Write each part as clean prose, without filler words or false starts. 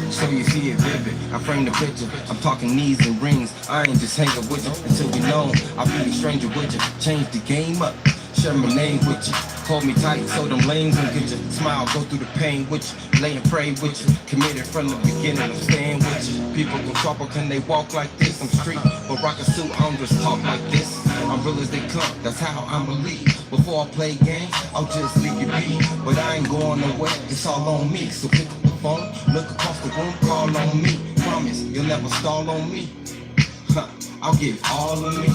So you see it vivid, I frame the picture. I'm talking knees and rings, I ain't just hanging with you until we know I'll be a stranger with you. Change the game up, share my name with you. Hold me tight so them lanes won't get you. Smile, go through the pain with you. Lay and pray with you. Committed from the beginning, I'm staying with you. People go trouble, can they walk like this? I'm street, but rock a suit, I don't just talk like this. I'm real as they come, that's how I'ma lead. Before I play games, I'll just leave you be. But I ain't going nowhere, it's all on me. So pick up the phone, look across the room, call on me. Promise, you'll never stall on me. I'll give all of me.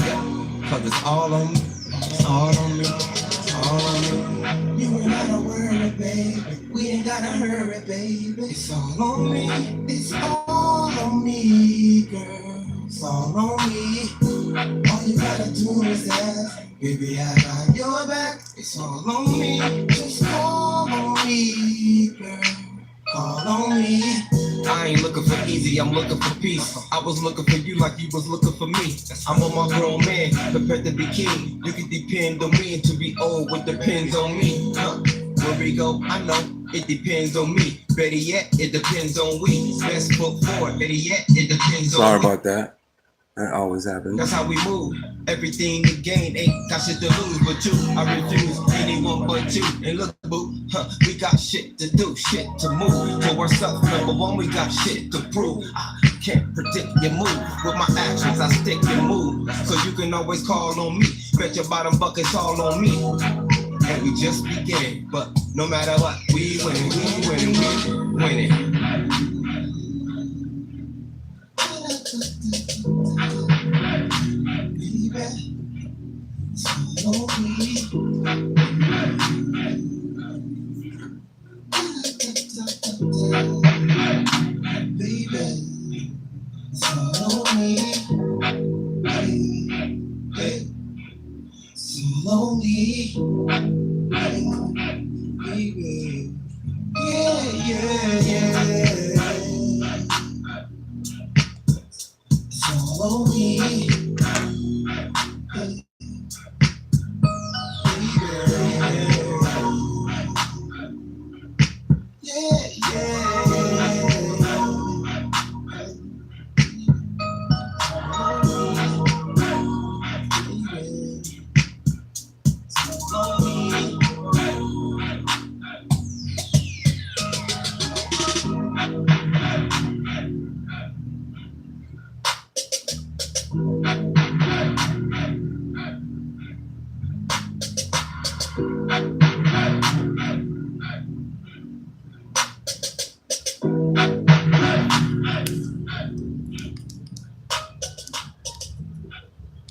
Yeah, cause it's all on me. It's all on me. It's all on me. You ain't gotta worry, baby. We ain't gotta hurry, baby. It's all on me. It's all on me, girl. It's all on me. All you gotta do is ask. Baby, I got your back. It's all on me. Just call on me, girl. Call on me. I ain't looking for easy, I'm looking for peace. I was looking for you like you was looking for me. I'm on my grown man, prepared to be king. You can depend on me, and to be old, what depends on me. Where we go, I know, it depends on me. Better yet, it depends on we. Best foot forward, better yet, it depends on Sorry me. about that. That always happens. That's how we move. Everything to gain, ain't got shit to lose but you. I refuse anyone but you. And look, boo, we got shit to do, shit to move. To ourselves, number one, we got shit to prove. I can't predict your move. With my actions, I stick and move. So you can always call on me. Bet your bottom bucket's all on me. And we just begin. But no matter what, we win, we win, we win it.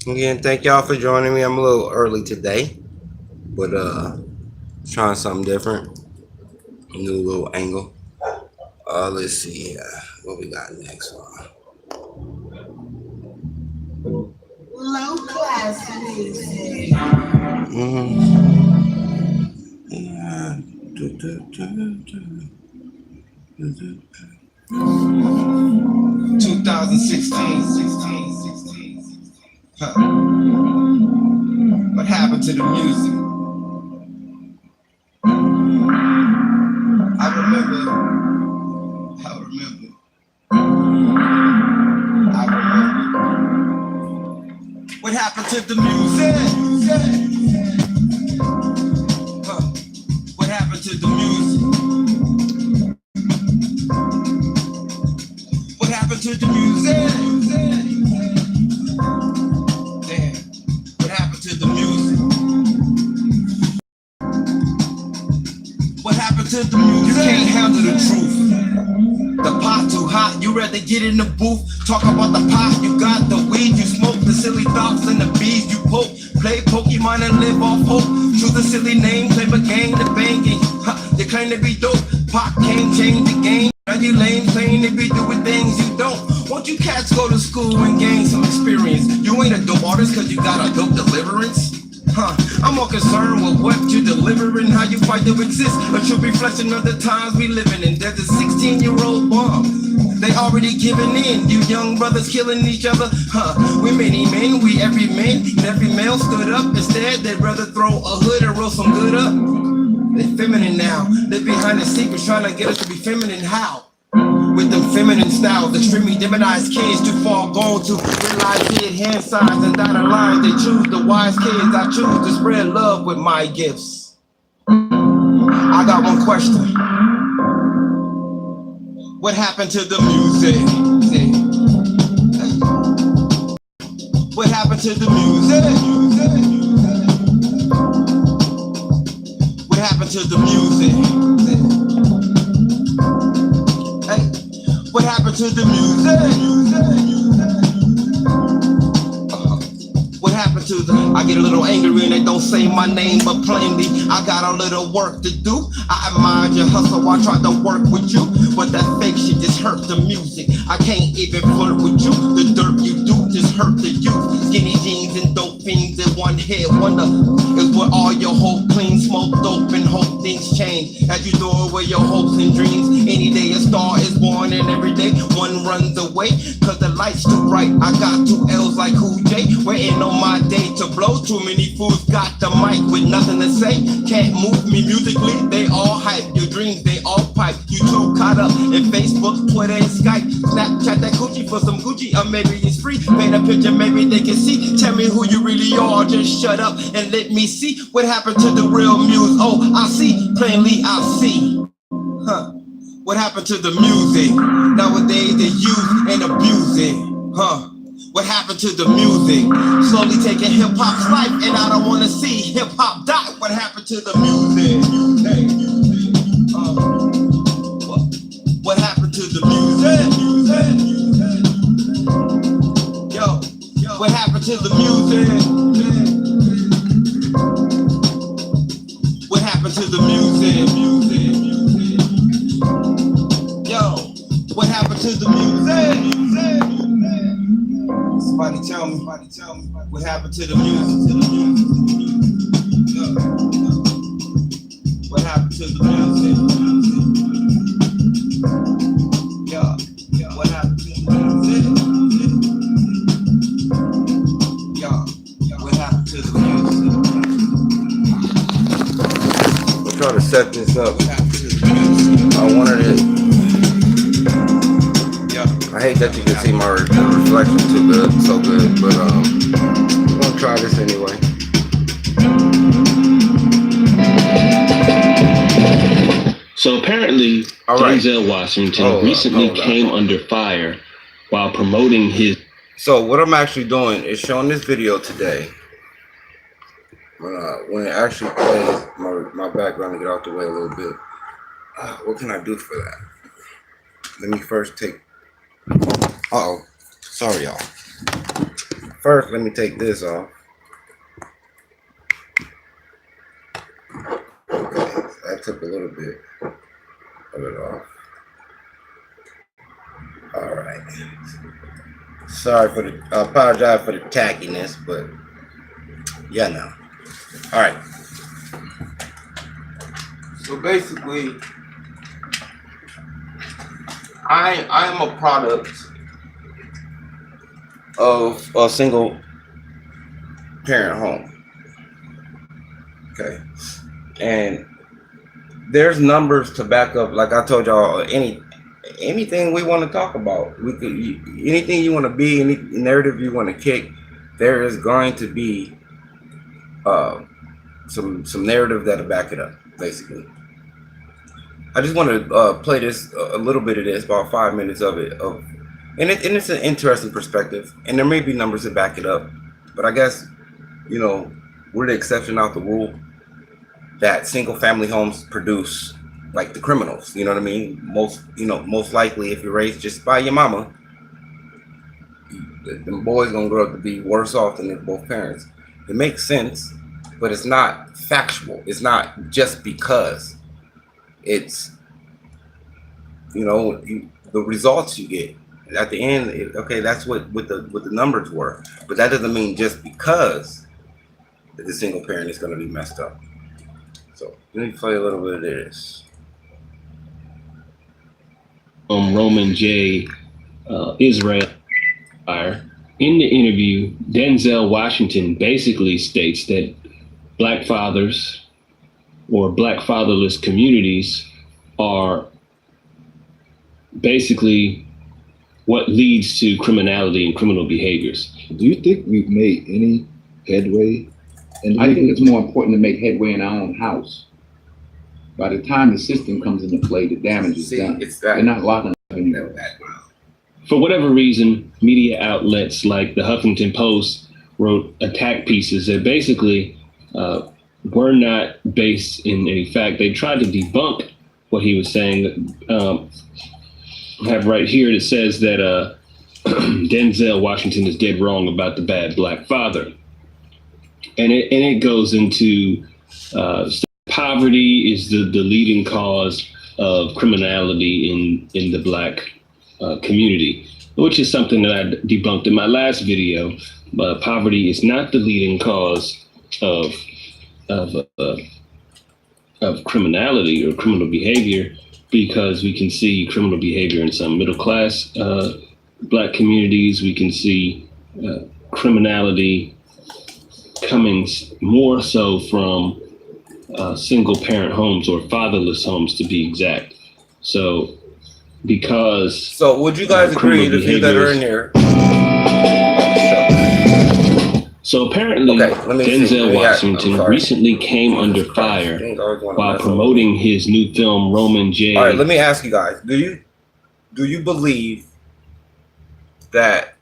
Again, thank y'all for joining me. I'm a little early today, but trying something different, a new little angle. Let's see what we got next one. Low class music. Yeah. 2016. What happened to the music? I remember. What happened to the music? What happened to the music? What happened to the music? Damn. What happened to the music? What happened to the music? You can't handle the truth. The pot too hot, you rather get in the booth. Talk about the pot, you got the weed, you smoke the silly thoughts and the bees you poke. Play Pokemon and live off hope. Choose a silly name, claim a gang to banging. You claim to be dope, pop can't change the game. Now you lame, claim to be doing things you don't. Won't you cats go to school and gain some experience? You ain't a dope artist cause you got a dope deliverance? I'm I'm more concerned with what you deliver and how you fight to exist. A true reflection of the times we living in. There's a 16-year-old bomb. They already giving in. You young brothers killing each other. We many men, we every man, and every male stood up. Instead, they'd rather throw a hood and roll some good up. They feminine now. They behind the secrets trying to get us to be feminine. How? With them feminine styles, extremely demonized kids too far gone to realize kid hand signs and dotted lines. They choose the wise kids. I choose to spread love with my gifts. I got one question. What happened to the music? What happened to the music? What happened to the music? What happened to the music? What happened to the? I get a little angry and they don't say my name, but plainly I got a little work to do. I admire your hustle, I tried to work with you, but that fake shit just hurt the music. I can't even flirt with you. The dirt you do just hurt the youth. Skinny jeans and dope fiends in one hit wonder is what all your hope clean, smoke dope and hope things change as you throw away your hopes and dreams. Any day a star is born and every day one runs away cause the light's too bright. I got 2 L's like Cool J, waiting on my day to blow. Too many fools got the mic with nothing to say. Can't move me musically, they all hype. Your dreams, they all pipe. You too caught up in Facebook, Twitter, and Skype. Snapchat that coochie for some Gucci, or maybe it's free. Paint a picture, maybe they can see. Tell me who you really are, just shut up and let me see. What happened to the real muse? Oh, I see, plainly I see. What happened to the music? Nowadays they use and abuse it. What happened to the music? Slowly taking hip hop's life, and I don't wanna see hip hop die. What happened to the music? What happened to the music? Yo, what happened to the music? What happened to the music? Yo, what happened to the music? Somebody tell me, what happened to the music? What happened to the music? Yeah, what happened to the music? Yeah, what happened to the music? We'll try to set this up. What happened to the music? I wanted it. Yeah. I hate that you can see my reflection so good, but we're gonna try this anyway. So apparently, Denzel Washington recently came under fire while promoting his. So what I'm actually doing is showing this video today. When it actually plays, my background to get out the way a little bit. What can I do for that? Let me first take. Sorry, y'all. First, let me take this off. Okay, that took a little bit of it off. All right. Sorry for the. I apologize for the tackiness, but yeah, no. All right. So basically, I am a product Of a single parent home. Okay. And there's numbers to back up, like I told y'all, anything we want to talk about. Anything you want to be, any narrative you want to kick, there is going to be some narrative that'll back it up, basically. I just want to play this, a little bit of this, about 5 minutes of it, and it's an interesting perspective, and there may be numbers that back it up, but I guess, we're the exception, not the rule, that single family homes produce like the criminals. You know what I mean? Most likely, if you're raised just by your mama, the boy's gonna grow up to be worse off than if both parents. It makes sense, but it's not factual. It's not just because. It's the results you get at the end. Okay, that's what the numbers were, but that doesn't mean just because that the single parent is going to be messed up. So let me play a little bit of this. Roman J. Israel. In the interview, Denzel Washington basically states that Black fathers or Black fatherless communities are basically what leads to criminality and criminal behaviors. Do you think we've made any headway? And I think it's more important to make headway in our own house. By the time the system comes into play, the damage is done. They're not locking up anymore. For whatever reason, media outlets like the Huffington Post wrote attack pieces that basically were not based in any fact. They tried to debunk what he was saying. I have right here that says that Denzel Washington is dead wrong about the bad Black father. And it goes into poverty is the leading cause of criminality in the Black community, which is something that I debunked in my last video. Poverty is not the leading cause of criminality or criminal behavior, because we can see criminal behavior in some middle class Black communities. We can see criminality coming more so from single parent homes or fatherless homes, to be exact. So would you guys agree, the few that are in here? So apparently, Denzel Washington recently came under fire while promoting his new film, Roman J. All right, let me ask you guys: Do you believe that?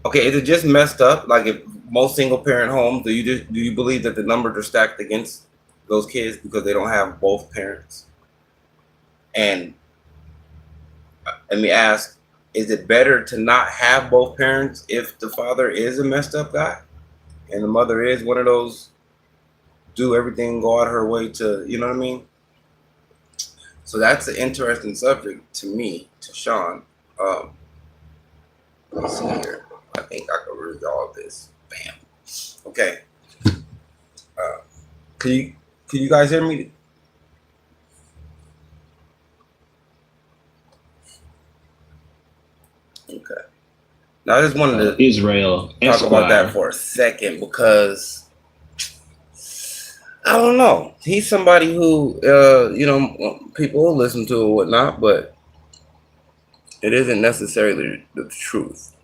Okay, is it just messed up? Like, if most single parent homes, do you believe that the numbers are stacked against those kids because they don't have both parents? And let me ask, is it better to not have both parents if the father is a messed up guy and the mother is one of those do everything, go out her way to, you know what I mean? So that's an interesting subject to me, to Sean. Let's see here. I think I can resolve this. Bam. Okay. Can you guys hear me? Okay. Now I just wanted to Israel talk about that for a second, because I don't know. He's somebody who, people will listen to or whatnot, but it isn't necessarily the truth.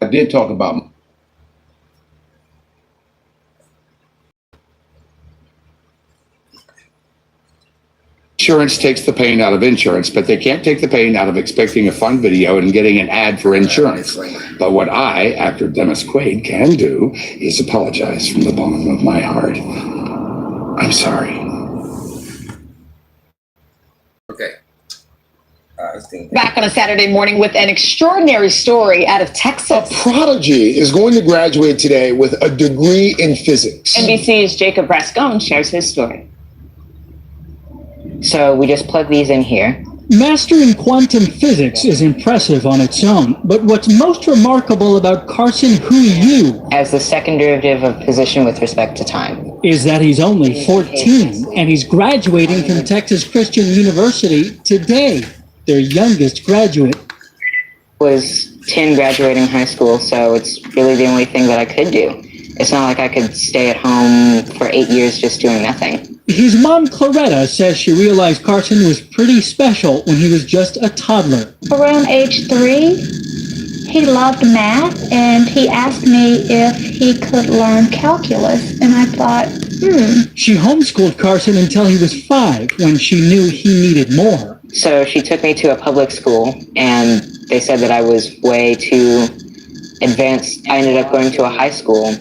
I did talk about insurance takes the pain out of insurance, but they can't take the pain out of expecting a fun video and getting an ad for insurance. But what I, actor Dennis Quaid, can do is apologize from the bottom of my heart. I'm sorry. Okay. Back on a Saturday morning with an extraordinary story out of Texas. A prodigy is going to graduate today with a degree in physics. NBC's Jacob Rascon shares his story. So we just plug these in here. Mastering quantum physics is impressive on its own, but what's most remarkable about Carson Hu-Yu as the second derivative of position with respect to time is that he's only 14 and he's graduating from Texas Christian University today, their youngest graduate. Was 10 graduating high school, so it's really the only thing that I could do. It's not like I could stay at home for 8 years just doing nothing. His mom, Claretta, says she realized Carson was pretty special when he was just a toddler. Around age 3, he loved math, and he asked me if he could learn calculus, and I thought, She homeschooled Carson until he was 5, when she knew he needed more. So she took me to a public school, and they said that I was way too advanced. I ended up going to a high school,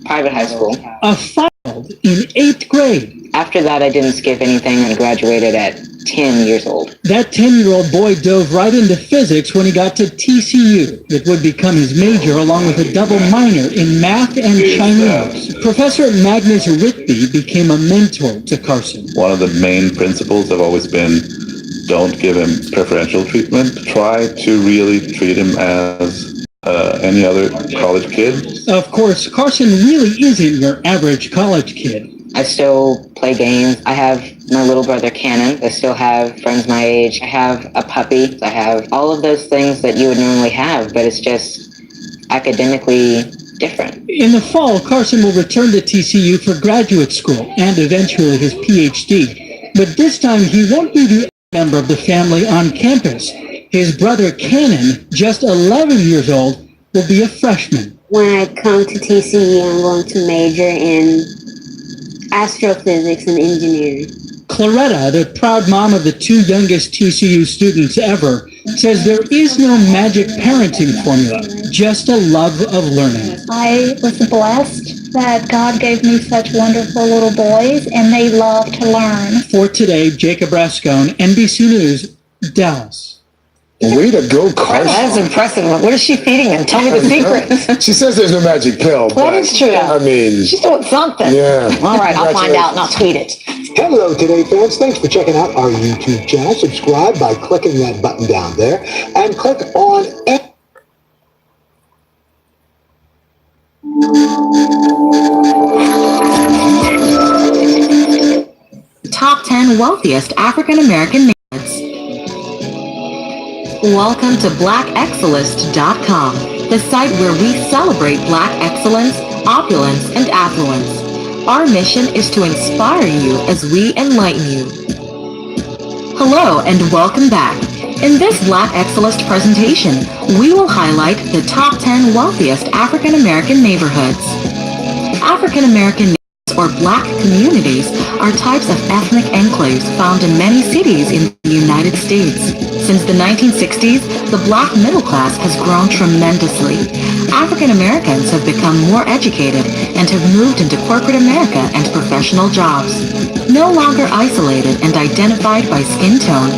private high school. A failed in 8th grade. After that, I didn't skip anything and graduated at 10 years old. That 10-year-old boy dove right into physics when he got to TCU. It would become his major, along with a double minor in math and Chinese. Professor Magnus Whitby became a mentor to Carson. One of the main principles have always been, don't give him preferential treatment. Try to really treat him as any other college kid. Of course, Carson really isn't your average college kid. I still play games. I have my little brother Cannon. I still have friends my age. I have a puppy. I have all of those things that you would normally have, but it's just academically different. In the fall, Carson will return to TCU for graduate school and eventually his PhD. But this time, he won't be the member of the family on campus. His brother Cannon, just 11 years old, will be a freshman. When I come to TCU, I'm going to major in astrophysics and engineering. Claretta, the proud mom of the two youngest TCU students ever, says there is no magic parenting formula, just a love of learning. I was blessed that God gave me such wonderful little boys, and they love to learn. For today, Jacob Rascone, NBC News, Dallas. Way to go, Carson. That's impressive. What is she feeding him? Tell me the secret. She says there's no magic pill. That is true. I mean, She's doing something. yeah. All right, I'll find out and I'll tweet it. Hello, Today fans. Thanks for checking out our YouTube channel. Subscribe by clicking that button down there and click on Top 10 wealthiest African American neighborhoods. Welcome to BlackExcellist.com, the site where we celebrate Black excellence, opulence, and affluence. Our mission is to inspire you as we enlighten you. Hello and welcome back. In this Black Excellist presentation, we will highlight the top 10 wealthiest African American neighborhoods. African American or Black communities are types of ethnic enclaves found in many cities in the United States. Since the 1960s, the Black middle class has grown tremendously. African Americans have become more educated and have moved into corporate America and professional jobs. No longer isolated and identified by skin tone,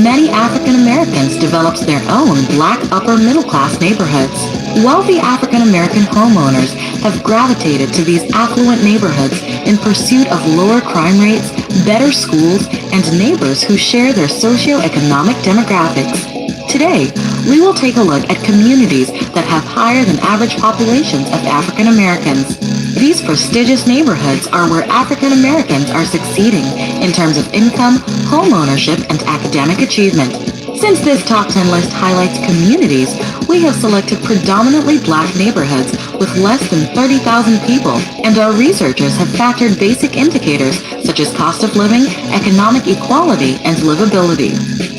many African Americans developed their own Black upper middle class neighborhoods. Wealthy African American homeowners have gravitated to these affluent neighborhoods in pursuit of lower crime rates, better schools, and neighbors who share their socioeconomic demographics. Today, we will take a look at communities that have higher than average populations of African Americans. These prestigious neighborhoods are where African Americans are succeeding in terms of income, home ownership, and academic achievement. Since this top 10 list highlights communities, we have selected predominantly Black neighborhoods with less than 30,000 people, and our researchers have factored basic indicators such as cost of living, economic equality, and livability.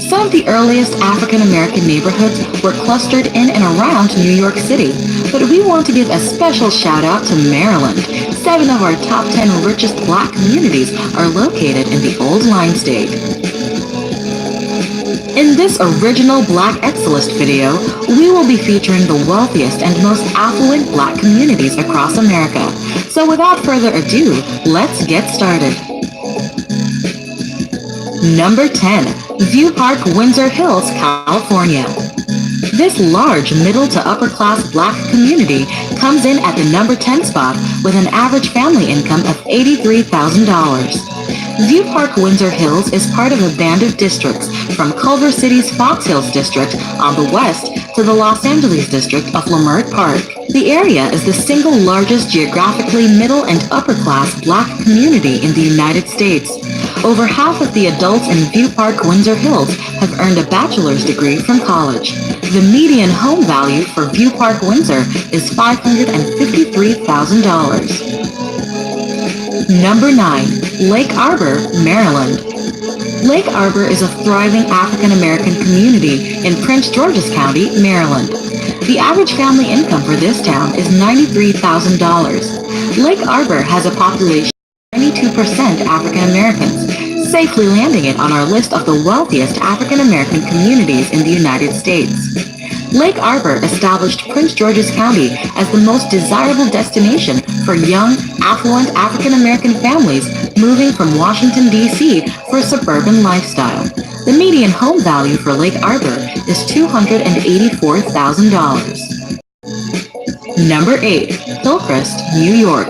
Some of the earliest African American neighborhoods were clustered in and around New York City, but we want to give a special shout out to Maryland. 7 of our top 10 richest Black communities are located in the Old Line State. In this original Black Excellist video, we will be featuring the wealthiest and most affluent Black communities across America. So without further ado, let's get started. Number 10, View Park, Windsor Hills, California. This large middle to upper class Black community comes in at the number 10 spot with an average family income of $83,000. View Park, Windsor Hills is part of a band of districts from Culver City's Fox Hills district on the west to the Los Angeles district of Leimert Park. The area is the single largest geographically middle and upper class Black community in the United States. Over half of the adults in View Park, Windsor Hills have earned a bachelor's degree from college. The median home value for View Park, Windsor is $553,000. Number 9, Lake Arbor, Maryland. Lake Arbor is a thriving African American community in Prince George's County, Maryland. The average family income for this town is $93,000. Lake Arbor has a population of 92% African Americans, safely landing it on our list of the wealthiest African American communities in the United States. Lake Arbor established Prince George's County as the most desirable destination for young, affluent African American families moving from Washington, D.C. for a suburban lifestyle. The median home value for Lake Arbor is $284,000. Number 8, Hillcrest, New York.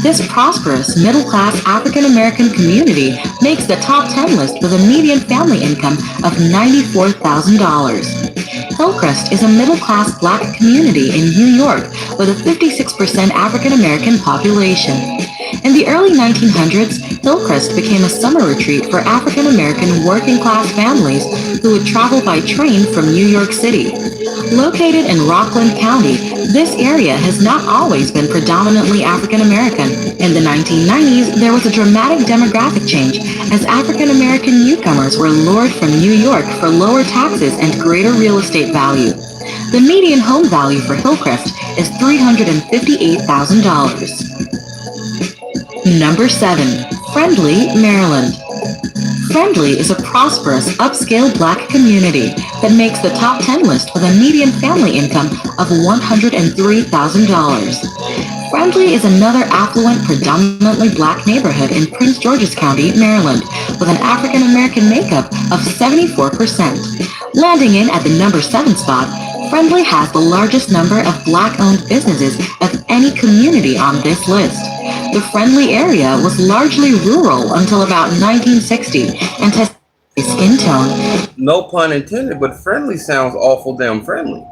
This prosperous, middle-class African American community makes the top 10 list with a median family income of $94,000. Hillcrest is a middle-class Black community in New York with a 56% African-American population. In the early 1900s, Hillcrest became a summer retreat for African-American working-class families who would travel by train from New York City. Located in Rockland County, this area has not always been predominantly African-American. In the 1990s, there was a dramatic demographic change as African-American newcomers were lured from New York for lower taxes and greater real estate value. The median home value for Hillcrest is $358,000. Number 7. Friendly, Maryland. Friendly is a prosperous, upscale Black community that makes the top 10 list with a median family income of $103,000. Friendly is another affluent, predominantly Black neighborhood in Prince George's County, Maryland, with an African-American makeup of 74%. Landing in at the number 7 spot, Friendly has the largest number of Black-owned businesses of any community on this list. The Friendly area was largely rural until about 1960 and has a skin tone. No pun intended, but friendly sounds awful damn friendly.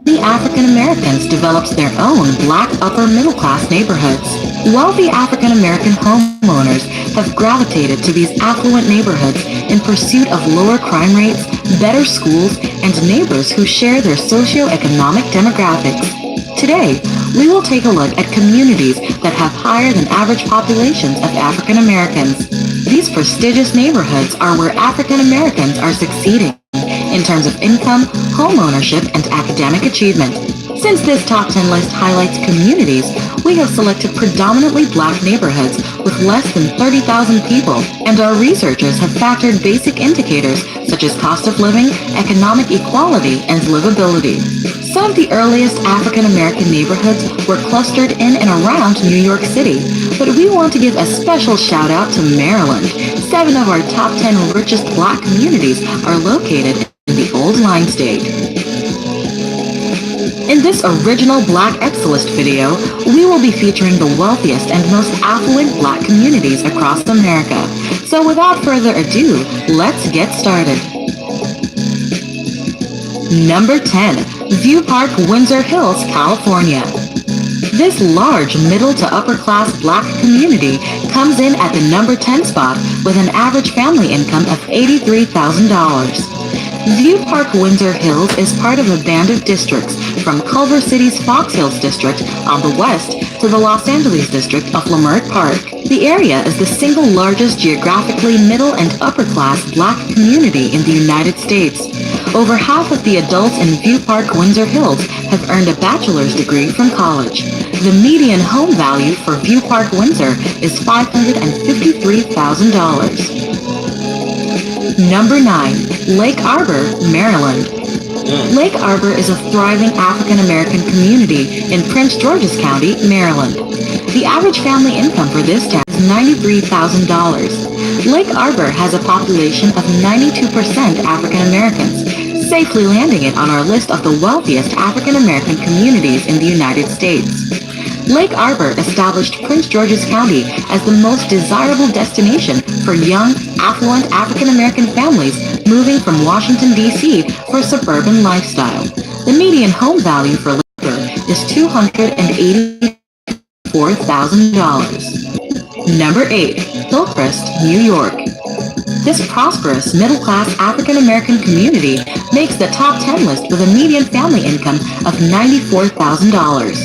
The African Americans developed their own Black upper middle class neighborhoods. Wealthy African American homeowners have gravitated to these affluent neighborhoods in pursuit of lower crime rates, better schools, and neighbors who share their socioeconomic demographics. Today, we will take a look at communities that have higher than average populations of African Americans. These prestigious neighborhoods are where African Americans are succeeding in terms of income, home ownership, and academic achievement. Since this top 10 list highlights communities, we have selected predominantly Black neighborhoods with less than 30,000 people, and our researchers have factored basic indicators such as cost of living, economic equality, and livability. Some of the earliest African American neighborhoods were clustered in and around New York City, but we want to give a special shout out to Maryland. 7 of our top 10 richest Black communities are located in the Old Line State. In this original Black Excellist video, we will be featuring the wealthiest and most affluent Black communities across America. So without further ado, let's get started. Number 10. View Park, Windsor Hills, California. This large middle to upper class Black community comes in at the number 10 spot with an average family income of $83,000. View Park, Windsor Hills is part of a band of districts from Culver City's Fox Hills District on the west to the Los Angeles District of Leimert Park. The area is the single largest geographically middle and upper class Black community in the United States. Over half of the adults in View Park, Windsor Hills have earned a bachelor's degree from college. The median home value for View Park, Windsor is $553,000. Number 9. Lake Arbor, Maryland. Lake Arbor is a thriving African American community in Prince George's County, Maryland. The average family income for this town is $93,000. Lake Arbor has a population of 92% African Americans, safely landing it on our list of the wealthiest African American communities in the United States. Lake Arbor established Prince George's County as the most desirable destination for young, affluent African American families moving from Washington, D.C. for a suburban lifestyle. The median home value for Lake Arbor is $284,000. Number 8. Hillcrest, New York. This prosperous, middle-class African American community makes the top 10 list with a median family income of $94,000.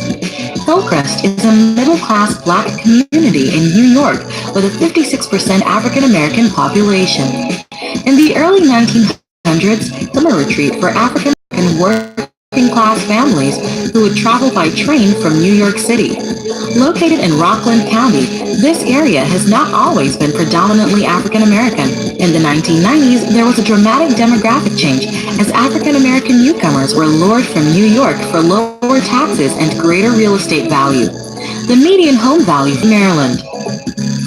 Hillcrest is a middle-class Black community in New York with a 56% African American population. In the early 1900s, summer retreat for African American working-class families who would travel by train from New York City. Located in Rockland County, this area has not always been predominantly African American. In the 1990s, there was a dramatic demographic change as African American newcomers were lured from New York for lower taxes and greater real estate value. The median home value in Maryland.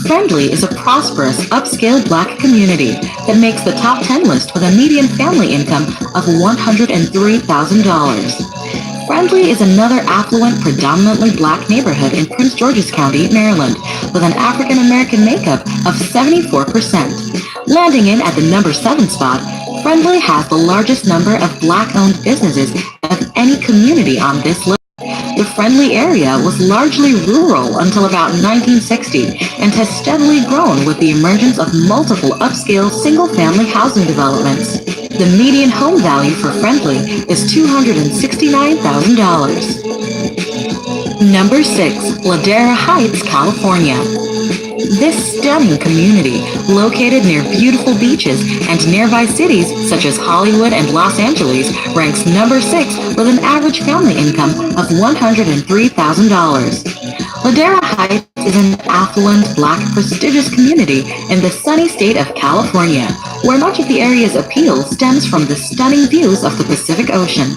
Friendly is a prosperous, upscale Black community that makes the top 10 list with a median family income of $103,000. Friendly is another affluent, predominantly Black neighborhood in Prince George's County, Maryland, with an African American makeup of 74%. Landing in at the number 7 spot, Friendly has the largest number of Black-owned businesses of any community on this list. The Friendly area was largely rural until about 1960 and has steadily grown with the emergence of multiple upscale single-family housing developments. The median home value for Friendly is $269,000. Number 6, Ladera Heights, California. This stunning community, located near beautiful beaches and nearby cities such as Hollywood and Los Angeles, ranks number 6 with an average family income of $103,000. Ladera Heights is an affluent, Black, prestigious community in the sunny state of California, where much of the area's appeal stems from the stunning views of the Pacific Ocean.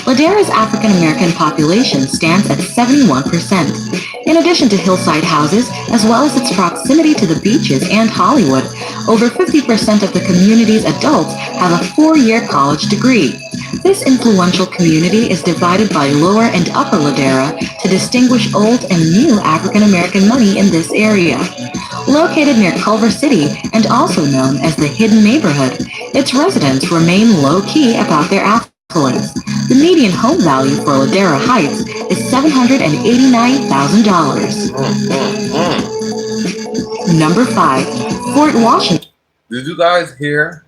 Ladera's African American population stands at 71%. In addition to hillside houses, as well as its proximity to the beaches and Hollywood, over 50% of the community's adults have a 4-year college degree. This influential community is divided by Lower and Upper Ladera to distinguish old and new African American money in this area. Located near Culver City and also known as the Hidden Neighborhood, its residents remain low-key about their affluence. The median home value for Ladera Heights is $789,000. Number 5, Fort Washington. Did you guys hear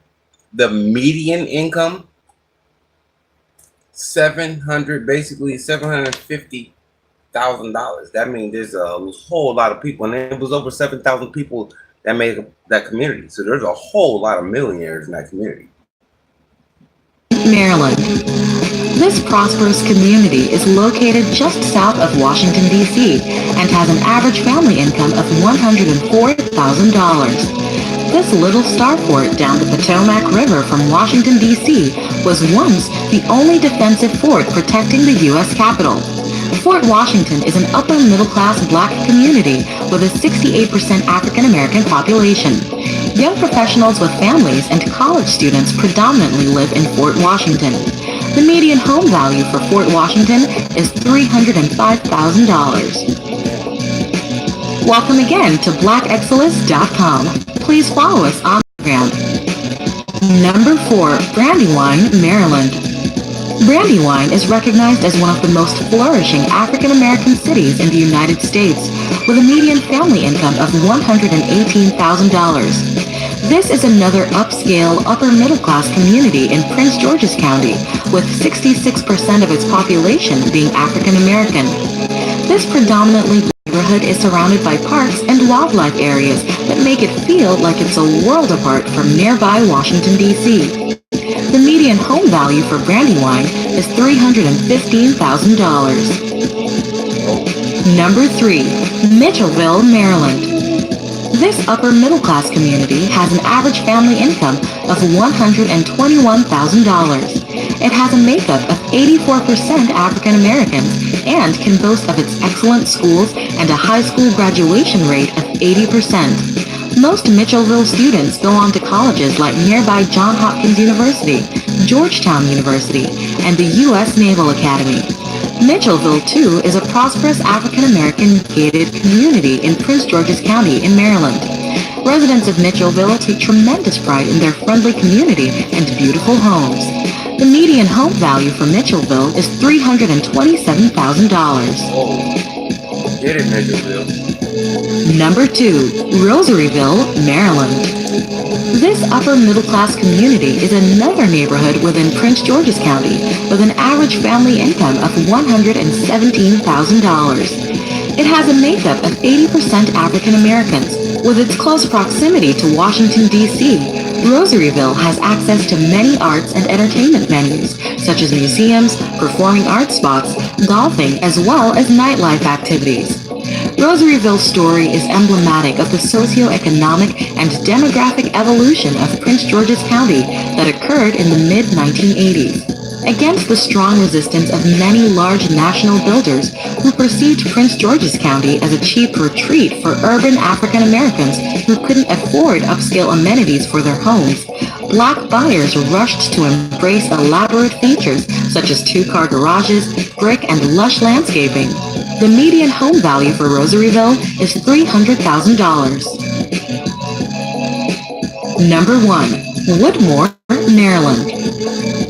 the median income? Basically $750,000. That means there's a whole lot of people, and it was over 7,000 people that made up that community. So there's a whole lot of millionaires in that community. Maryland. This prosperous community is located just south of Washington, D.C. and has an average family income of $104,000. This little star fort down the Potomac River from Washington, D.C. was once the only defensive fort protecting the U.S. Capitol. Fort Washington is an upper-middle-class Black community with a 68% African-American population. Young professionals with families and college students predominantly live in Fort Washington. The median home value for Fort Washington is $305,000. Welcome again to BlackExcellus.com. Please follow us on Instagram. Number 4, Brandywine, Maryland. Brandywine is recognized as one of the most flourishing African-American cities in the United States, with a median family income of $118,000. This is another upscale, upper-middle-class community in Prince George's County, with 66% of its population being African-American. This predominantly neighborhood is surrounded by parks and wildlife areas that make it feel like it's a world apart from nearby Washington, D.C. The median home value for Brandywine is $315,000. Number 3, Mitchellville, Maryland. This upper-middle-class community has an average family income of $121,000. It has a makeup of 84% African Americans and can boast of its excellent schools and a high school graduation rate of 80%. Most Mitchellville students go on to colleges like nearby Johns Hopkins University, Georgetown University, and the U.S. Naval Academy. Mitchellville, too, is a prosperous African-American gated community in Prince George's County in Maryland. Residents of Mitchellville take tremendous pride in their friendly community and beautiful homes. The median home value for Mitchellville is $327,000. Get it, Mitchellville. Number 2, Rosaryville, Maryland. This upper-middle-class community is another neighborhood within Prince George's County with an average family income of $117,000. It has a makeup of 80% African Americans. With its close proximity to Washington, D.C., Rosaryville has access to many arts and entertainment venues, such as museums, performing arts spots, golfing, as well as nightlife activities. Rosaryville's story is emblematic of the socioeconomic and demographic evolution of Prince George's County that occurred in the mid-1980s. Against the strong resistance of many large national builders who perceived Prince George's County as a cheap retreat for urban African Americans who couldn't afford upscale amenities for their homes, Black buyers rushed to embrace elaborate features such as 2-car garages, brick, and lush landscaping. The median home value for Rosaryville is $300,000. Number 1, Woodmore, Maryland.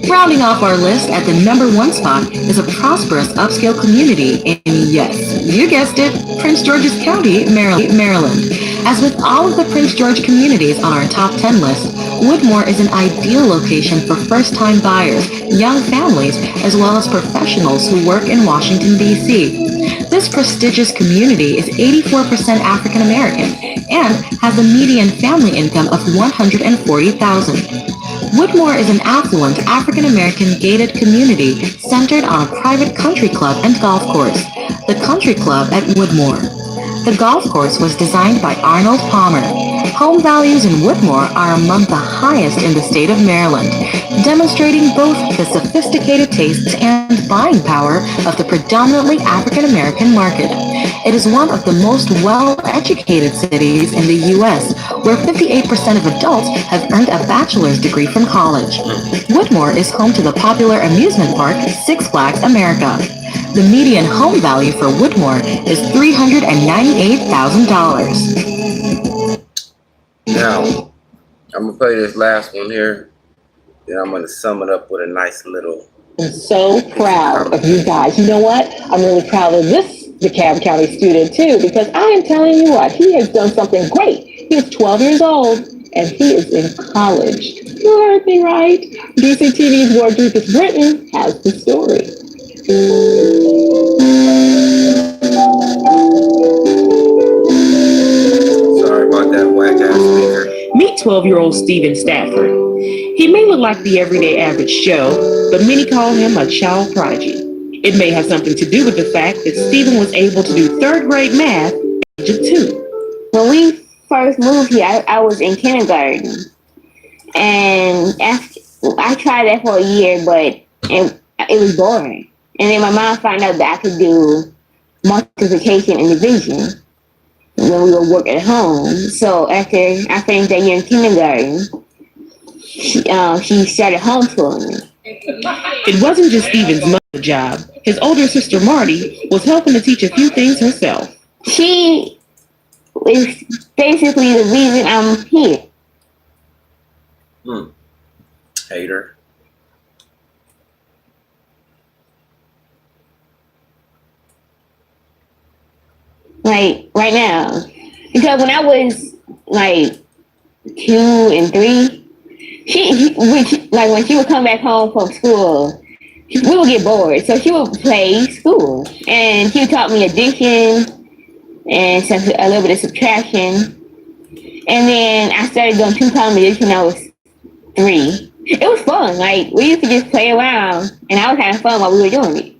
Rounding off our list at the #1 spot is a prosperous upscale community in, yes, you guessed it, Prince George's County, Maryland. As with all of the Prince George communities on our top 10 list, Woodmore is an ideal location for first-time buyers, young families, as well as professionals who work in Washington, D.C. This prestigious community is 84% African American and has a median family income of $140,000. Woodmore is an affluent African-American gated community centered on a private country club and golf course, the Country Club at Woodmore. The golf course was designed by Arnold Palmer. Home values in Woodmore are among the highest in the state of Maryland, demonstrating both the sophisticated tastes and buying power of the predominantly African-American market. It is one of the most well-educated cities in the U.S., where 58% of adults have earned a bachelor's degree from college. Woodmore is home to the popular amusement park Six Flags America. The median home value for Woodmore is $398,000. Now, I'm going to play this last one here, then I'm going to sum it up with a nice little... I'm so proud of you guys. You know what? I'm really proud of this DeKalb County student too, because I am telling you what, he has done something great. He is 12 years old and he is in college. You heard me right. DCTV's Wardrupus Britton has the story. Sorry about that whack-ass speaker. Meet 12-year-old Steven Stafford. He may look like the everyday average Joe, but many call him a child prodigy. It may have something to do with the fact that Steven was able to do third grade math at the age of 2. When we first moved here, I was in kindergarten. And after, I tried that for a year, but it was boring. And then my mom found out that I could do multiplication and division when we would work at home. So after I finished that year in kindergarten, she started homeschooling me. It wasn't just Steven's mother's job. His older sister Marty was helping to teach a few things herself. She is basically the reason I'm here. Hater. Like right now, because when I was like 2 and 3, when she would come back home from school, we would get bored, so she would play school, and she taught me addition and a little bit of subtraction, and then I started doing 2-column addition when I was 3. It was fun. Like we used to just play around, and I was having fun while we were doing it.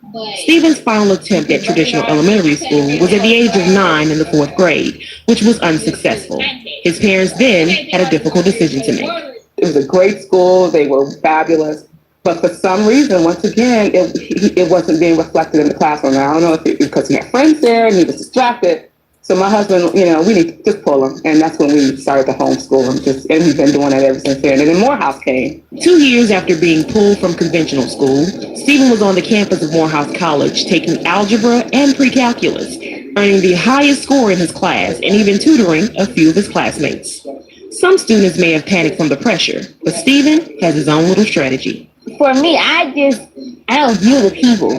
Steven's final attempt at traditional elementary school was at the age of 9 in the 4th grade, which was unsuccessful. His parents then had a difficult decision to make. It was a great school. They were fabulous. But for some reason, once again, it wasn't being reflected in the classroom. Now, I don't know if it's because he had friends there and he was distracted. So my husband, we need to just pull him. And that's when we started to homeschool him. And we've been doing that ever since then. And then Morehouse came. 2 years after being pulled from conventional school, Steven was on the campus of Morehouse College taking algebra and pre-calculus, earning the highest score in his class and even tutoring a few of his classmates. Some students may have panicked from the pressure, but Steven has his own little strategy. For me, I don't view the people.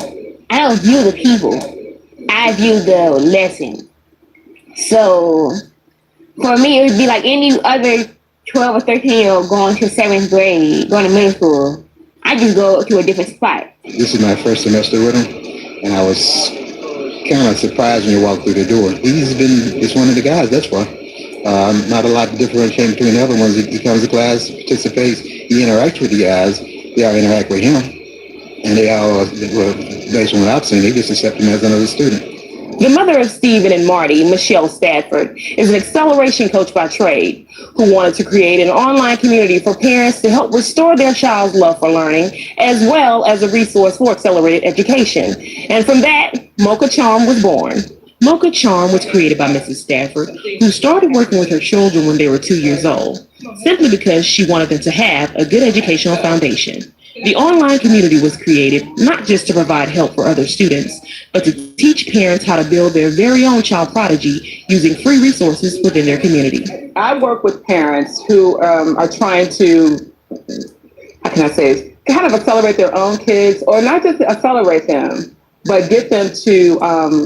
I view the lesson. So for me, it would be like any other 12 or 13-year-old going to 7th grade, going to middle school. I just go to a different spot. This is my first semester with him, and I was kind of surprised when you walked through the door. He's one of the guys, that's why. Not a lot to differentiate between the other ones. He comes to class, participates, he interacts with the guys, they all interact with him, and they all, based on what I've seen, they just accept him as another student. The mother of Steven and Marty, Michelle Stafford, is an acceleration coach by trade who wanted to create an online community for parents to help restore their child's love for learning, as well as a resource for accelerated education. And from that, Mocha Charm was born. Mocha Charm was created by Mrs. Stafford, who started working with her children when they were 2 years old, simply because she wanted them to have a good educational foundation. The online community was created not just to provide help for other students, but to teach parents how to build their very own child prodigy using free resources within their community. I work with parents who are trying to, how can I say, kind of accelerate their own kids, or not just accelerate them, but get them to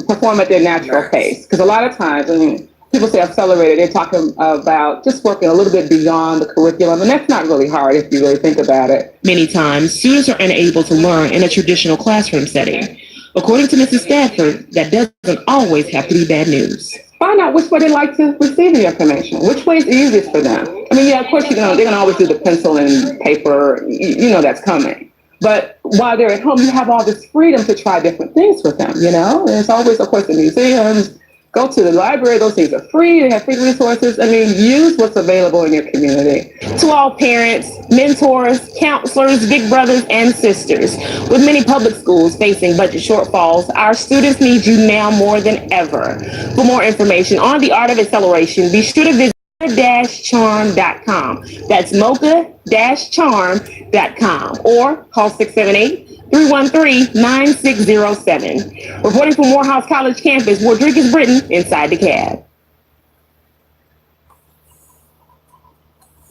perform at their natural pace. Because a lot of times, I mean, people say accelerated, they're talking about just working a little bit beyond the curriculum, and that's not really hard if you really think about it. Many times, students are unable to learn in a traditional classroom setting. According to Mrs. Stafford, that doesn't always have to be bad news. Find out which way they like to receive the information, which way is easiest for them. I mean, yeah, of course, they're gonna always do the pencil and paper, you know that's coming. But while they're at home, you have all this freedom to try different things with them, you know? There's always, of course, the museums. Go to the library, those things are free, they have free resources. I mean, use what's available in your community. To all parents, mentors, counselors, big brothers, and sisters, with many public schools facing budget shortfalls, our students need you now more than ever. For more information on the art of acceleration, be sure to visit mocha-charm.com. That's mocha-charm.com, or call 678-313-9607. Reporting from Morehouse College campus, Rodriguez Britton, inside the cab.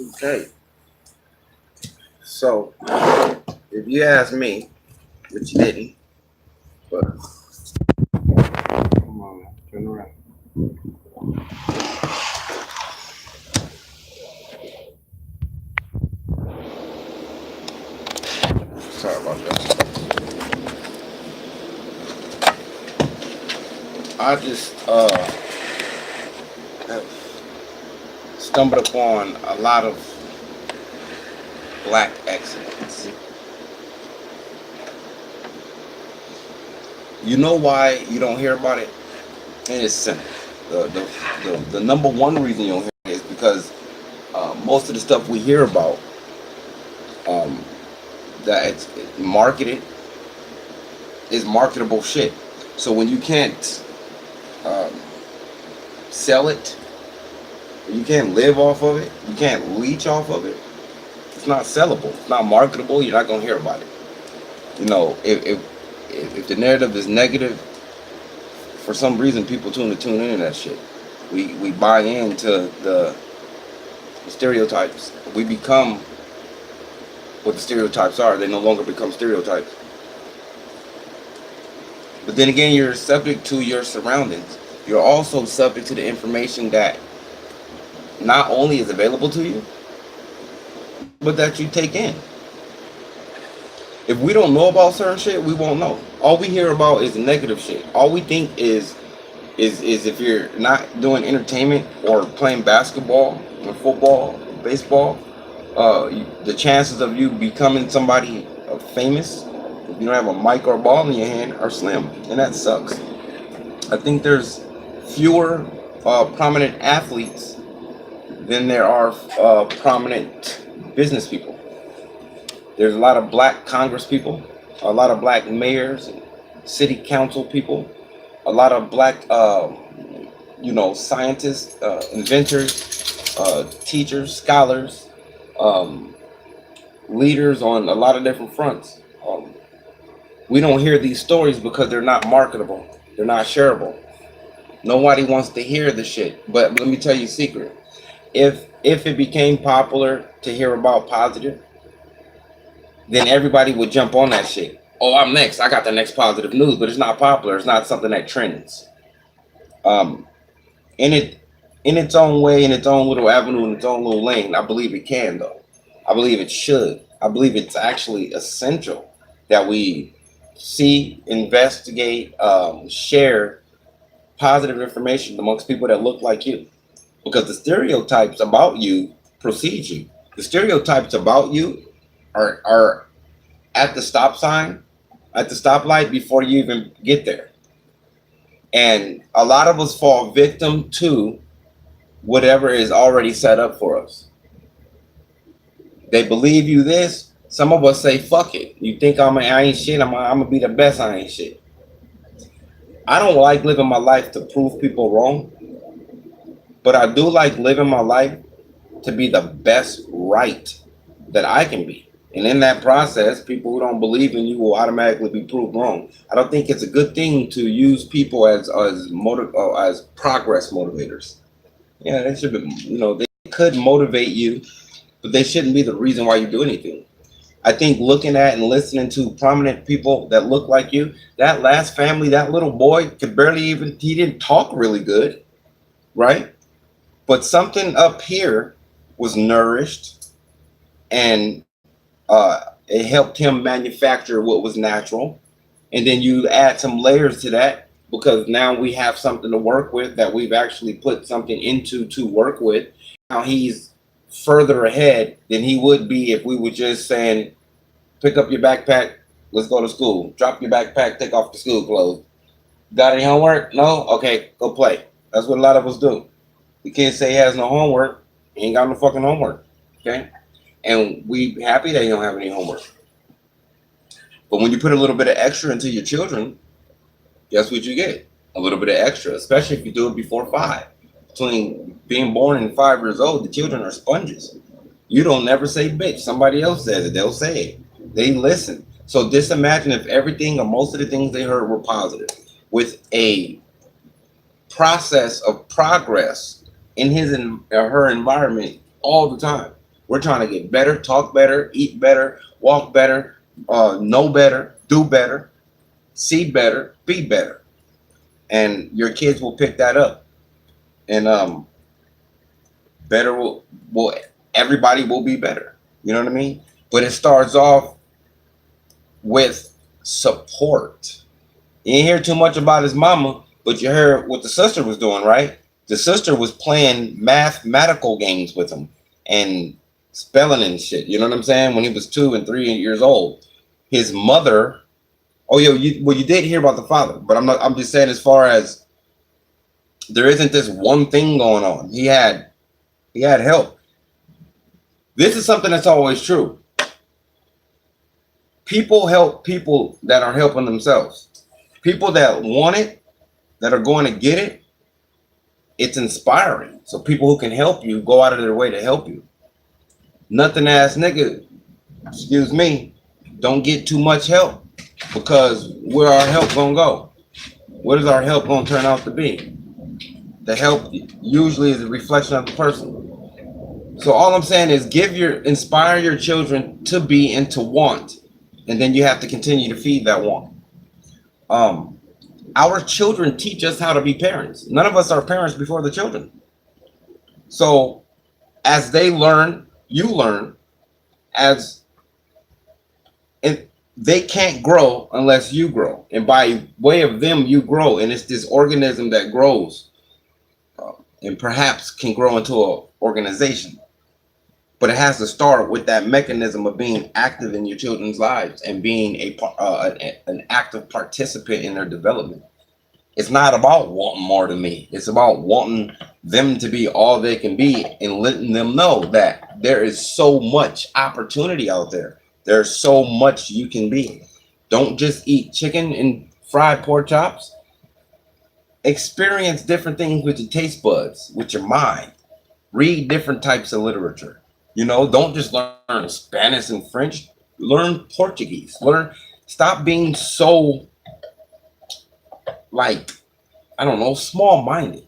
Okay. So, if you ask me, which you didn't, but come on, man, turn around. Sorry about that. I just have stumbled upon a lot of black excellence. You know why you don't hear about it? And it's simple. The number one reason you don't hear it is because most of the stuff we hear about that it's marketed is marketable shit. So when you can't sell it, you can't live off of it, you can't leech off of it, it's not sellable, it's not marketable, you're not gonna hear about it. You know, if the narrative is negative, for some reason people tune into that shit. We buy into the stereotypes. We become what the stereotypes are. They no longer become stereotypes. But then again, you're subject to your surroundings. You're also subject to the information that not only is available to you, but that you take in. If we don't know about certain shit, we won't know. All we hear about is the negative shit. All we think is if you're not doing entertainment or playing basketball or football, baseball, the chances of you becoming somebody famous, if you don't have a mic or a ball in your hand, are slim, and that sucks. I think there's fewer prominent athletes than there are prominent business people. There's a lot of black Congress people, a lot of black mayors, and city council people, a lot of black, scientists, inventors, teachers, scholars, leaders on a lot of different fronts. We don't hear these stories because they're not marketable. They're not shareable. Nobody wants to hear the shit. But let me tell you a secret. If it became popular to hear about positive, then everybody would jump on that shit. Oh, I'm next. I got the next positive news, but it's not popular. It's not something that trends. In its own way, in its own little avenue, in its own little lane, I believe it can, though. I believe it should. I believe it's actually essential that we see, investigate, share positive information amongst people that look like you. Because the stereotypes about you precede you. The stereotypes about you are at the stop sign, at the stoplight before you even get there. And a lot of us fall victim to whatever is already set up for us. They believe you this. Some of us say, fuck it. You think I ain't shit, I'm gonna be the best, I ain't shit. I don't like living my life to prove people wrong, but I do like living my life to be the best right that I can be. And in that process, people who don't believe in you will automatically be proved wrong. I don't think it's a good thing to use people as progress motivators. Yeah, they should be, they could motivate you, but they shouldn't be the reason why you do anything. I think looking at and listening to prominent people that look like you, that last family, that little boy could barely he didn't talk really good, right? But something up here was nourished, and it helped him manufacture what was natural. And then you add some layers to that, because now we have something to work with that we've actually put something into to work with. Now he's further ahead than he would be if we were just saying, pick up your backpack, let's go to school. Drop your backpack, take off the school clothes. Got any homework? No? Okay, go play. That's what a lot of us do. The kid say he has no homework, he ain't got no fucking homework. Okay? And we happy that you don't have any homework. But when you put a little bit of extra into your children, guess what you get? A little bit of extra, especially if you do it before 5. Between being born and 5 years old, the children are sponges. You don't never say bitch. Somebody else says it. They'll say it. They listen. So just imagine if everything or most of the things they heard were positive, with a process of progress in his or her environment all the time. We're trying to get better, talk better, eat better, walk better, know better, do better, see better, be better. And your kids will pick that up. And better will everybody will be better. You know what I mean? But it starts off with support. You didn't hear too much about his mama, but you heard what the sister was doing, right? The sister was playing mathematical games with him and spelling and shit. You know what I'm saying? When he was 2 and 3 years old. His mother, you did hear about the father, but I'm just saying, as far as there isn't this one thing going on. He had help. This is something that's always true. People help people that are helping themselves. People that want it, that are going to get it, it's inspiring. So people who can help you go out of their way to help you. Nothing ass nigga, excuse me, don't get too much help, because where our help gonna go? What is our help gonna turn out to be? The help usually is a reflection of the person. So all I'm saying is inspire your children to be and to want, and then you have to continue to feed that want. Our children teach us how to be parents. None of us are parents before the children. So as they learn, you learn. And they can't grow unless you grow. And by way of them, you grow. And it's this organism that grows and perhaps can grow into an organization. But it has to start with that mechanism of being active in your children's lives and being an active participant in their development. It's not about wanting more than me. It's about wanting them to be all they can be and letting them know that there is so much opportunity out there. There's so much you can be. Don't just eat chicken and fried pork chops. Experience different things with your taste buds, with your mind. Read different types of literature. Don't just learn Spanish and French. Learn Portuguese. Stop being so, small-minded.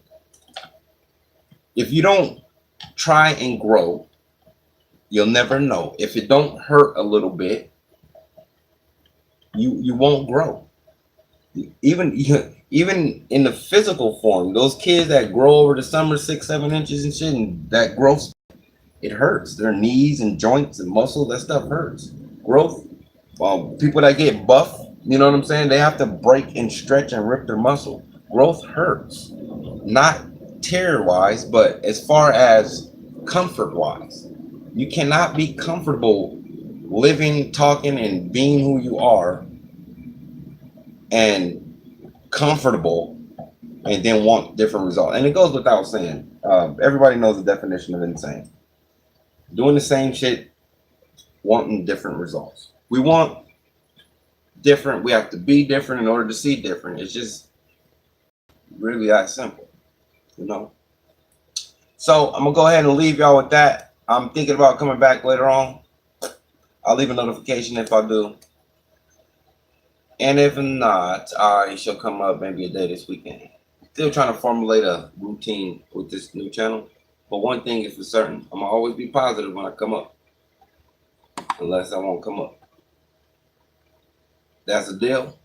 If you don't try and grow, you'll never know. If it don't hurt a little bit, you won't grow. Even in the physical form, those kids that grow over the summer 6-7 inches and shit, and that growth, it hurts. Their knees and joints and muscle, that stuff hurts. Growth, people that get buff, you know what I'm saying? They have to break and stretch and rip their muscle. Growth hurts. Not tear-wise, but as far as comfort-wise. You cannot be comfortable living, talking, and being who you are and comfortable and then want different results. And it goes without saying. Everybody knows the definition of insane. Doing the same shit, wanting different results. We want different. We have to be different in order to see different. It's just really that simple, So I'm going to go ahead and leave y'all with that. I'm thinking about coming back later on. I'll leave a notification if I do. And if not, I shall come up maybe a day this weekend. Still trying to formulate a routine with this new channel. But one thing is for certain, I'm gonna always be positive when I come up. Unless I won't come up. That's the deal.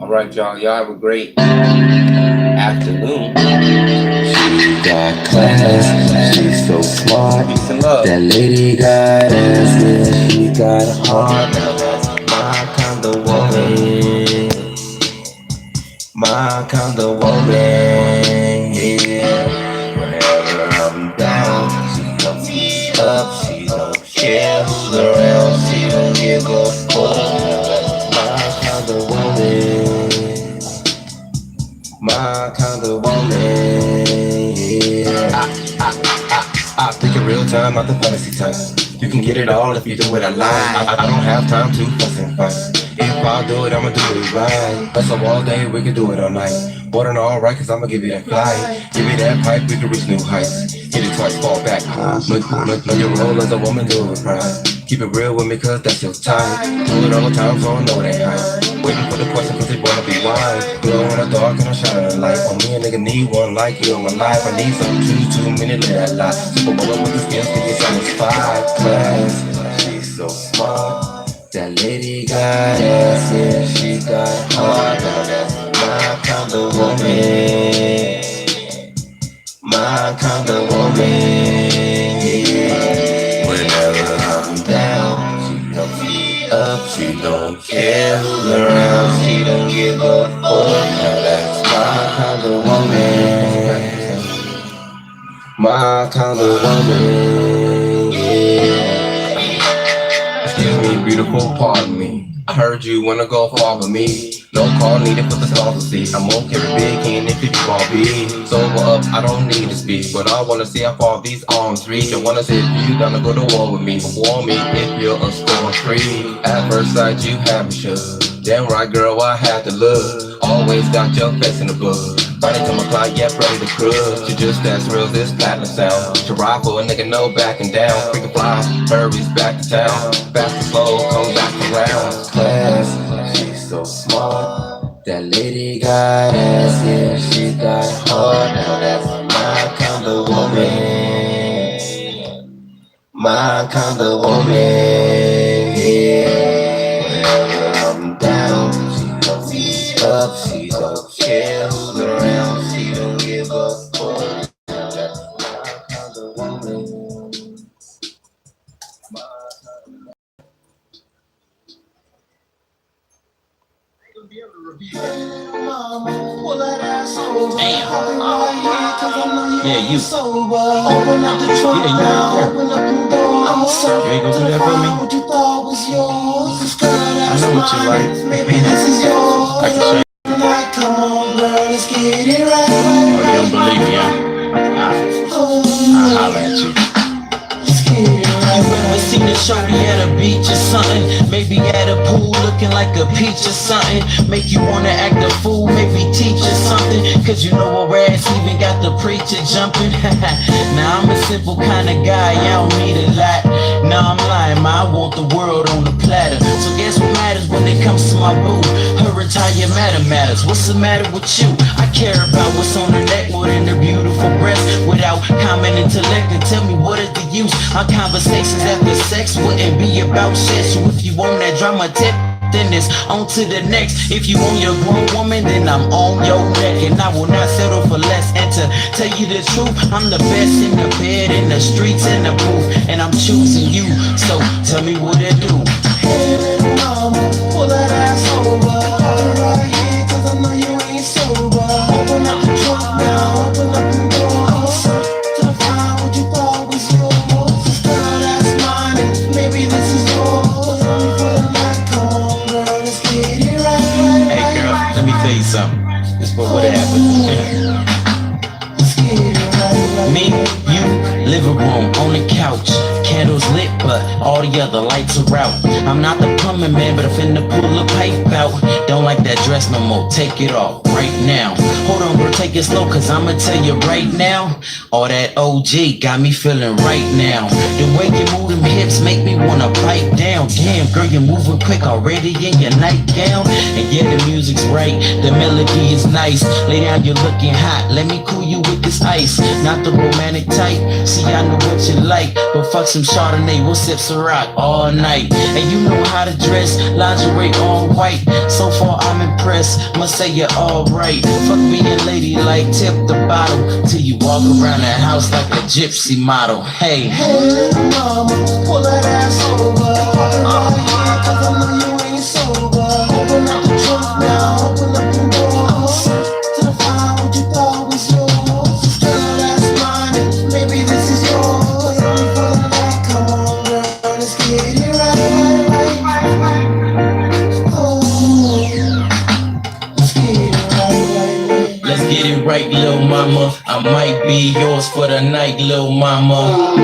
All right, y'all. Y'all have a great afternoon. She got class, she's so smart. Peace and love. That lady got ass, yeah, she got a heart. Now that's my kind of woman. My kind of woman, yeah. Whenever I'm down, she comes me up. She don't care who's around, she don't give a fuck. My kind of woman. My kind of woman, yeah. I think in real time, not the fantasy type. You can get it all if you do what I like. I don't have time to fuss and fight. If I do it, I'ma do it right. Hustle all day, we can do it all night. More than all right, cause I'ma give you that flight. Give me that pipe, we can reach new heights. Hit it twice, fall back. Know your role as a woman, do it right. Keep it real with me, cause that's your time. Do it all the time, so I know it ain't hype. Waiting for the question, cause they wanna be wise. Glow in the dark and I shine in the light. On me, a nigga need one like you in my life. I need something too many to that life. Super bowl with the skills, can get satisfied. Class, she's so smart. That lady got ass, yeah, she got heart. Now that's my kind of woman. My kind of woman, yeah. Whenever I'm down, she helps me up. She don't care who's around, she don't give a fuck. Now that's my kind of woman. My kind of woman, yeah. Excuse me, beautiful, pardon me. I heard you wanna go follow me. No call needed for the stars to see. I'm okay with big and if you call B. Sober up, I don't need to speak, but I wanna see how far these arms reach. I wanna see if you gonna go to war with me. Warn me if you're a score 3. At first sight, you have me shook. Damn right, girl, I had to look. Always got your face in the book. Body to my clock, yeah, ready to crush. You just as real as this platinum sound. To ride for a nigga, no backing down. Freaking fly, hurries back to town. Fast and slow, come back around. Class, she's so smart. That lady got ass, yeah, she got heart. Now that's my kind of woman. My kind of woman, yeah. Whenever I'm down, she comes me up. She don't care who's around, she don't give a fuck. Now that's my kind of woman. Yeah, you. Open up the trunk now, open up the door. I'm sorry. You ain't gonna do that for me? What you thought was yours. I know what you like. Maybe this is yours. I can show you. Come on, girl, let's get it right. Oh, you don't believe me, I'll holler at you. I seen a shorty at a beach or something. Maybe at a pool looking like a peach or something. Make you wanna act a fool, maybe teach her something. Cause you know her ass even got the preacher jumping. Now I'm a simple kind of guy, I don't need a lot. Now I'm lying, I want the world on the platter. So guess what matters when it comes to my boo? Her entire matters. What's the matter with you? I care about what's on her neck more than her beautiful breast. Without common intellect, and tell me what is the use? Our conversations after sex wouldn't be about sex. So if you want that drama tip, then it's on to the next. If you want your grown woman, then I'm on your neck. And I will not settle for less. And to tell you the truth, I'm the best in the bed, in the streets, in the booth. And I'm choosing you, so tell me what to do. Hey, little mama, pull that ass over. Hold it right here, cause I know you ain't sober. Open up the trunk now, open up the door. I'm sorry to find what you thought was yours. This girl, that's mine, and maybe this is yours. Only for the night, come on, girl, let's get it right. Hey, girl, let me tell you something. This is what happened. Me, you, living room, on the couch. candles lit, but all the other lights are out. I'm not the plumbing man, but I'm finna pull a pipe out. Don't like that dress no more, take it off right now. Hold on, bro, take it slow, cause I'ma tell you right now. All that OG got me feeling right now. The way you move them hips make me wanna pipe down. Damn, girl, you're moving quick already in your nightgown. And yeah, the music's right, the melody is nice. Lay down, you're looking hot, let me cool you with this ice. Not the romantic type, see I know what you like, but fuck some Chardonnay, we'll sip Ciroc all night. And you know how to dress, lingerie all white. So far I'm impressed, must say you're alright. Fuck being ladylike, tip the bottle till you walk around the house like a gypsy model. Hey, hey little mama, pull that ass over. Yeah, cause I know you ain't sober. Open up the trunk now, open up the door. To the fire, what you thought was yours. Girl, that's mine, maybe this is yours. Only for the night, come on girl, let's get it right. let's get it right, little mama. I might be yours for the night, little mama.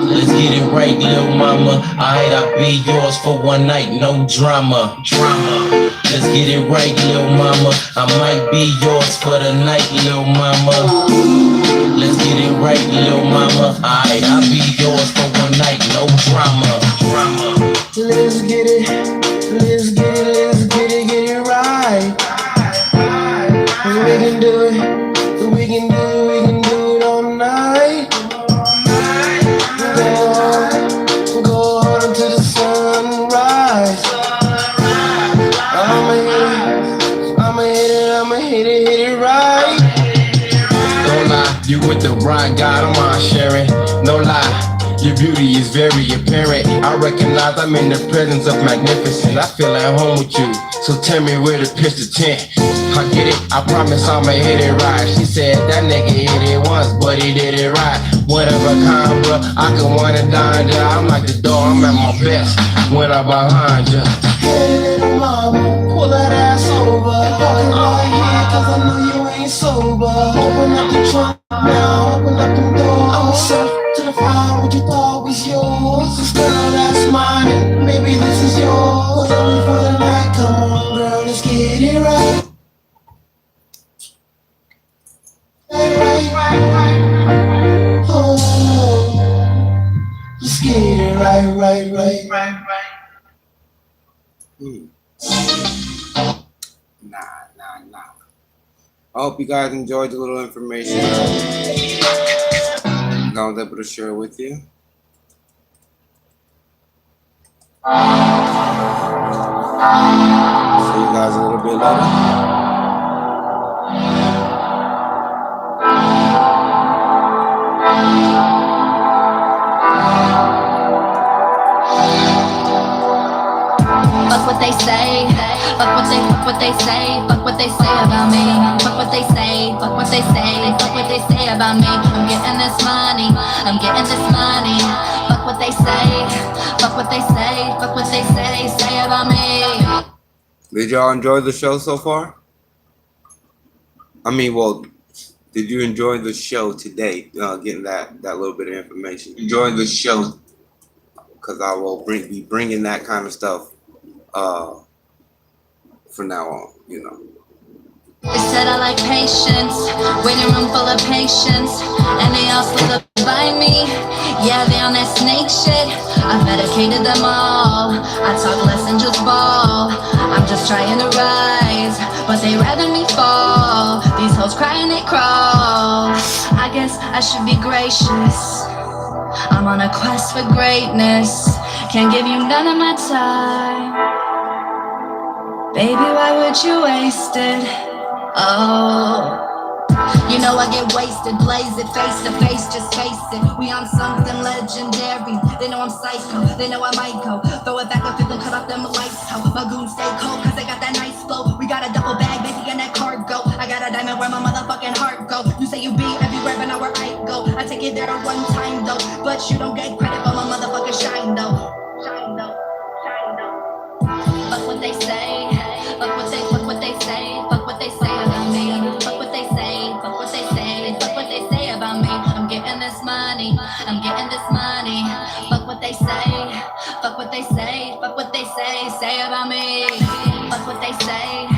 Let's get it right, little mama. Alright, I'll be yours for one night, no drama. Let's get it right, little mama. I might be yours for the night, little mama. Let's get it right, little mama. Alright, I'll be yours for one night, no drama. Let's get it, let's get it, let's get it, get it right. We can do it, we can do it, we can do it all night. Go hard until the sunrise. I'ma hit it right. Don't lie, you with the right guy, don't mind sharing. No lie, your beauty is very apparent. I recognize I'm in the presence of magnificence. I feel at home with you, so tell me where to pitch the tent. I get it, I promise I'ma hit it right. She said that nigga hit it once, but he did it right. One of a kind, bro, I can want a dime, yeah. I'm like the dog, I'm at my best when I'm behind ya. Hey little mama, pull that ass over. Parking right here, cause I know you ain't sober. Open up the trunk now, open up the door. I'ma step to the fire, what you thought was yours. This girl, that's mine, maybe this is yours. Only for the night, come on girl, let's get it right. Oh, let's get it right. Nah. I hope you guys enjoyed the little information I was able to share with you. See you guys a little bit later. Fuck what they say, fuck what they say, fuck what they say about me. Fuck what they say, fuck what they say, fuck what they say about me. I'm getting this money, I'm getting this money. Fuck what they say, fuck what they say, fuck what they say about me. Did y'all enjoy the show so far? I mean, well, did you enjoy the show today? Getting that little bit of information. Enjoy the show, because I will be bringing that kind of stuff from now on, you know. They said I like patience, waiting room full of patience, and they all slid up by me. Yeah, they on that snake shit. I medicated them all. I talk less and just ball. I'm just trying to rise, but they rather me fall. These hoes cry and they crawl. I guess I should be gracious. I'm on a quest for greatness. Can't give you none of my time. Baby, why would you waste it? Oh, you know I get wasted, blaze it face to face, just face it. We on something legendary. They know I'm psycho, they know I might go. Throw it back up and then cut off them lights out. My goons stay cold cause they got that nice flow. We got a double bag, baby, and that cargo. I got a diamond where my motherfucking heart go. You say you be everywhere, but now where I go. I take it there one time though, but you don't get credit for my motherfucking shine though. Fuck what they say, fuck what they say, fuck what they say about me. Fuck what they say, fuck what they say, fuck what they say about me. I'm getting this money, I'm getting this money. say about me. Fuck what they say.